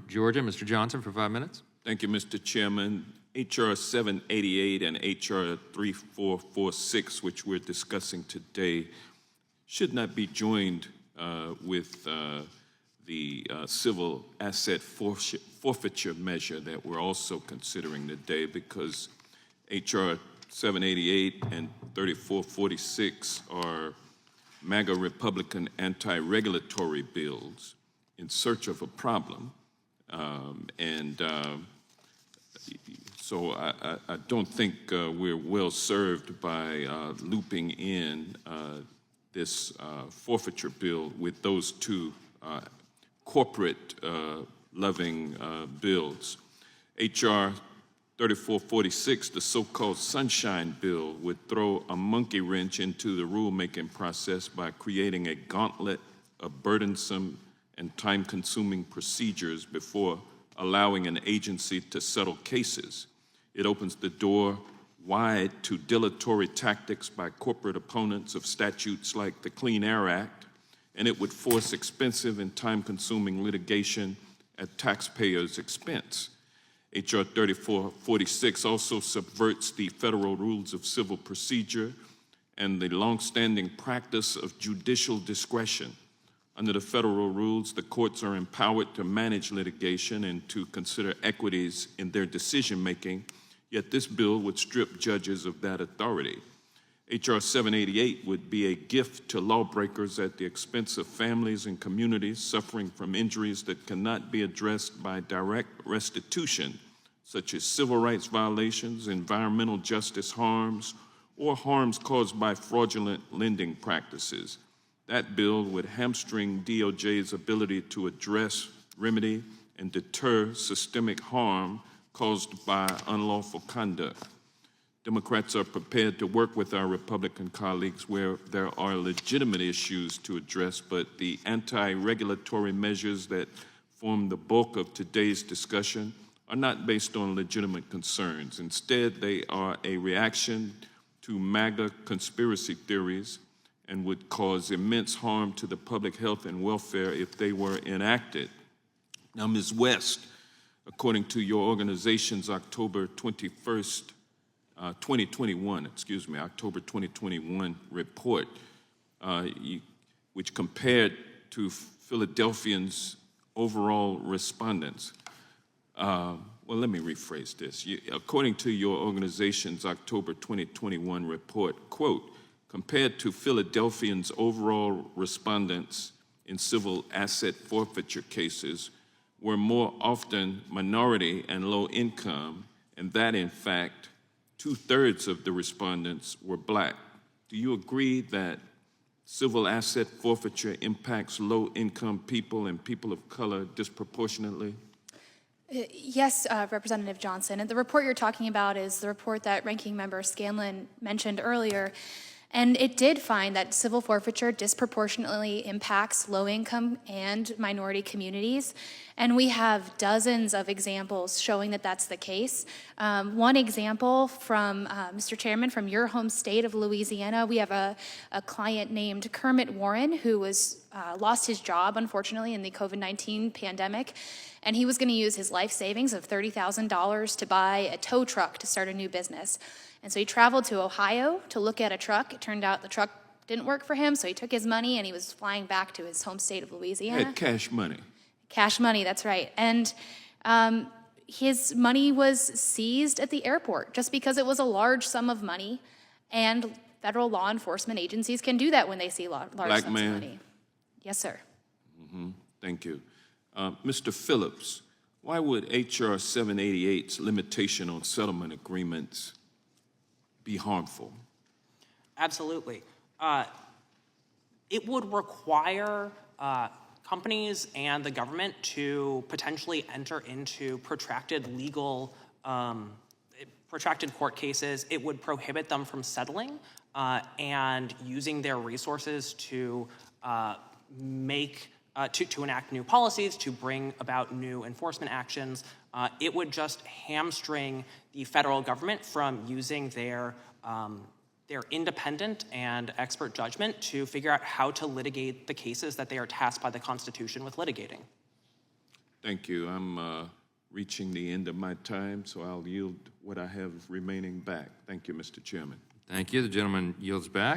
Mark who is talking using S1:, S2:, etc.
S1: Georgia, Mr. Johnson, for 5 minutes.
S2: Thank you, Mr. Chairman. H.R. 788 and H.R. 3446, which we're discussing today, should not be joined with the civil asset forfeiture measure that we're also considering today, because H.R. 788 and 3446 are MAGA Republican anti-regulatory bills in search of a problem. So I don't think we're well served by looping in this forfeiture bill with those two corporate-loving bills. H.R. 3446, the so-called Sunshine Bill, would throw a monkey wrench into the rulemaking process by creating a gauntlet of burdensome and time-consuming procedures before allowing an agency to settle cases. It opens the door wide to dilatory tactics by corporate opponents of statutes like the Clean Air Act, and it would force expensive and time-consuming litigation at taxpayers' expense. H.R. 3446 also subverts the federal rules of civil procedure and the longstanding practice of judicial discretion. Under the federal rules, the courts are empowered to manage litigation and to consider equities in their decision-making, yet this bill would strip judges of that authority. H.R. 788 would be a gift to lawbreakers at the expense of families and communities suffering from injuries that cannot be addressed by direct restitution, such as civil rights violations, environmental justice harms, or harms caused by fraudulent lending practices. That bill would hamstring DOJ's ability to address, remedy, and deter systemic harm caused by unlawful conduct. Democrats are prepared to work with our Republican colleagues where there are legitimate issues to address, but the anti-regulatory measures that form the bulk of today's discussion are not based on legitimate concerns. Instead, they are a reaction to MAGA conspiracy theories and would cause immense harm to the public health and welfare if they were enacted. Now, Ms. West, according to your organization's October 2021 report, which compared to Philadelphians' overall respondents. Well, let me rephrase this. According to your organization's October 2021 report, quote, compared to Philadelphians' overall respondents in civil asset forfeiture cases were more often minority and low income, and that, in fact, 2/3 of the respondents were Black. Do you agree that civil asset forfeiture impacts low-income people and people of color disproportionately?
S3: Yes, Representative Johnson. And the report you're talking about is the report that Ranking Member Scanlon mentioned earlier. And it did find that civil forfeiture disproportionately impacts low-income and minority communities. And we have dozens of examples showing that that's the case. One example from, Mr. Chairman, from your home state of Louisiana, we have a client named Kermit Warren who was lost his job, unfortunately, in the COVID-19 pandemic. And he was going to use his life savings of $30,000 to buy a tow truck to start a new business. And so he traveled to Ohio to look at a truck. It turned out the truck didn't work for him, so he took his money and he was flying back to his home state of Louisiana.
S2: He had cash money.
S3: Cash money, that's right. And his money was seized at the airport just because it was a large sum of money, and federal law enforcement agencies can do that when they see large sums of money. Yes, sir.
S2: Mm-hmm. Thank you. Mr. Phillips, why would H.R. 788's limitation on settlement agreements be harmful?
S4: Absolutely. It would require companies and the government to potentially enter into protracted court cases. It would prohibit them from settling and using their resources to enact new policies, to bring about new enforcement actions. It would just hamstring the federal government from using their independent and expert judgment to figure out how to litigate the cases that they are tasked by the Constitution with litigating.
S2: Thank you. I'm reaching the end of my time, so I'll yield what I have remaining back. Thank you, Mr. Chairman.
S1: Thank you. The gentleman yields back.